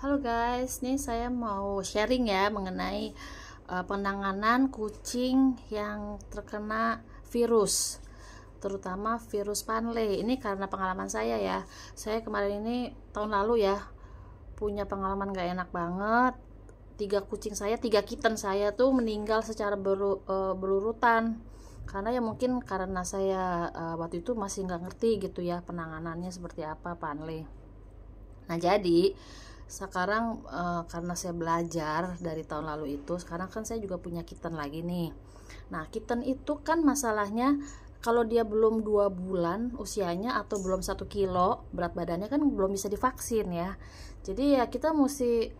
Halo guys, nih saya mau sharing ya mengenai penanganan kucing yang terkena virus, terutama virus Panle. Ini karena pengalaman saya ya. Saya kemarin ini tahun lalu ya punya pengalaman gak enak banget. Tiga kitten saya tuh meninggal secara berurutan. Karena ya mungkin karena saya waktu itu masih nggak ngerti gitu ya penanganannya seperti apa Panle. Nah jadi sekarang karena saya belajar dari tahun lalu itu, sekarang kan saya juga punya kitten lagi nih. Nah kitten itu kan masalahnya kalau dia belum 2 bulan usianya atau belum 1 kilo berat badannya kan belum bisa divaksin ya. Jadi ya kita mesti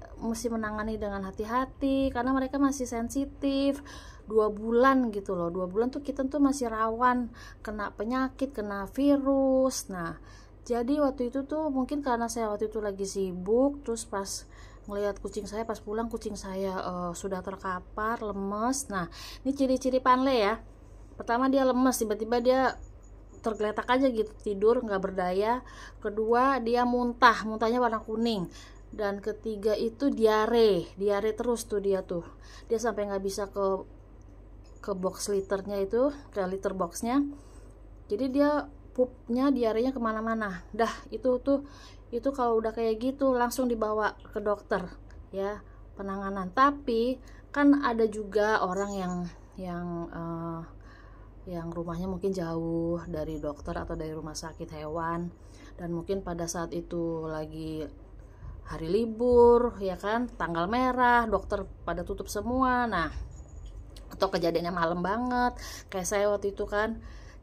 menangani dengan hati-hati karena mereka masih sensitif. 2 bulan gitu loh, 2 bulan tuh kitten tuh masih rawan kena penyakit, kena virus. Nah jadi waktu itu tuh mungkin karena saya waktu itu lagi sibuk, terus pas ngelihat kucing saya, pas pulang kucing saya sudah terkapar, lemes. Nah ini ciri-ciri Panle ya. Pertama dia lemes, tiba-tiba dia tergeletak aja gitu tidur nggak berdaya. Kedua dia muntahnya warna kuning. Dan ketiga itu diare terus tuh dia sampai nggak bisa ke box liternya itu, ke litter boxnya. Jadi dia pupnya, diarenya kemana-mana. Dah itu kalau udah kayak gitu langsung dibawa ke dokter ya penanganan. Tapi kan ada juga orang yang rumahnya mungkin jauh dari dokter atau dari rumah sakit hewan, dan mungkin pada saat itu lagi hari libur ya kan, tanggal merah, dokter pada tutup semua. Nah atau kejadiannya malam banget kayak saya waktu itu kan.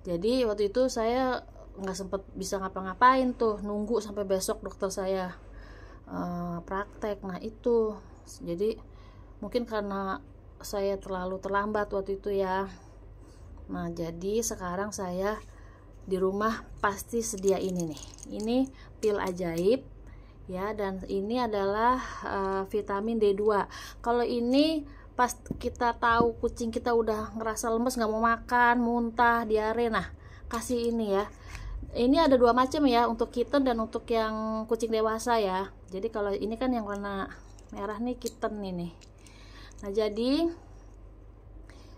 Jadi waktu itu saya nggak sempet bisa ngapa-ngapain tuh, nunggu sampai besok dokter saya praktek. Nah itu jadi mungkin karena saya terlalu terlambat waktu itu ya. Nah jadi sekarang saya di rumah pasti sedia ini nih, ini pil ajaib ya, dan ini adalah vitamin D2. Kalau ini pas kita tahu kucing kita udah ngerasa lemes, nggak mau makan, muntah, diare, nah kasih ini ya. Ini ada 2 macam ya, untuk kitten dan untuk yang kucing dewasa ya. Jadi kalau ini kan yang warna merah nih kitten ini. Nah jadi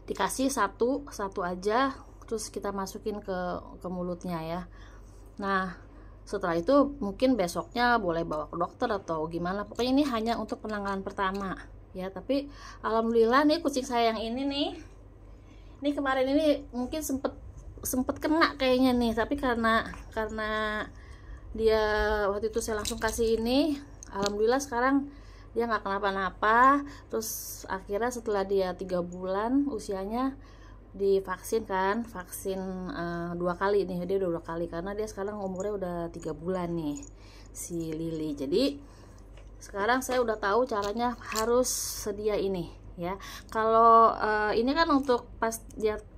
dikasih satu aja, terus kita masukin ke mulutnya ya. Nah setelah itu mungkin besoknya boleh bawa ke dokter atau gimana, pokoknya ini hanya untuk penanganan pertama ya. Tapi alhamdulillah nih kucing saya yang ini kemarin ini mungkin sempet kena kayaknya nih, tapi karena dia waktu itu saya langsung kasih ini, alhamdulillah sekarang dia nggak kenapa-napa. Terus akhirnya setelah dia 3 bulan usianya divaksin kan, vaksin 2 kali nih, dia udah 2 kali karena dia sekarang umurnya udah 3 bulan nih si Lily. Jadi sekarang saya udah tahu caranya, harus sedia ini ya. Kalau ini kan untuk pas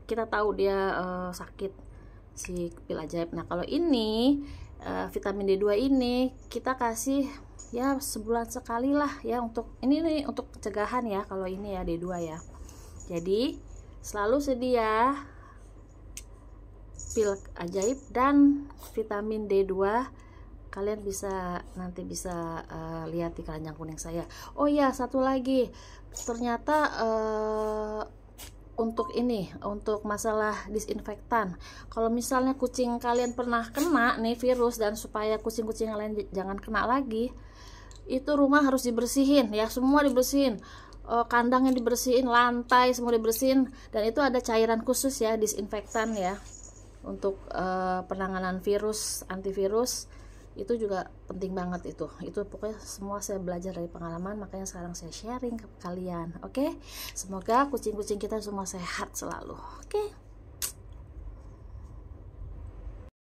kita tahu dia sakit, si pil ajaib. Nah kalau ini vitamin D2 ini kita kasih ya sebulan sekali lah ya, untuk ini untuk pencegahan ya. Kalau ini ya D2 ya, jadi selalu sedia pil ajaib dan vitamin D2. Kalian nanti bisa lihat di keranjang kuning saya. Oh ya satu lagi, ternyata untuk masalah disinfektan, kalau misalnya kucing kalian pernah kena nih virus, dan supaya kucing-kucing yang lain jangan kena lagi, itu rumah harus dibersihin ya, semua dibersihin, kandangnya dibersihin, lantai semua dibersihin. Dan itu ada cairan khusus ya, disinfektan ya, untuk penanganan virus, antivirus. Itu juga penting banget itu pokoknya semua saya belajar dari pengalaman, makanya sekarang saya sharing ke kalian. Oke, semoga kucing-kucing kita semua sehat selalu. Oke.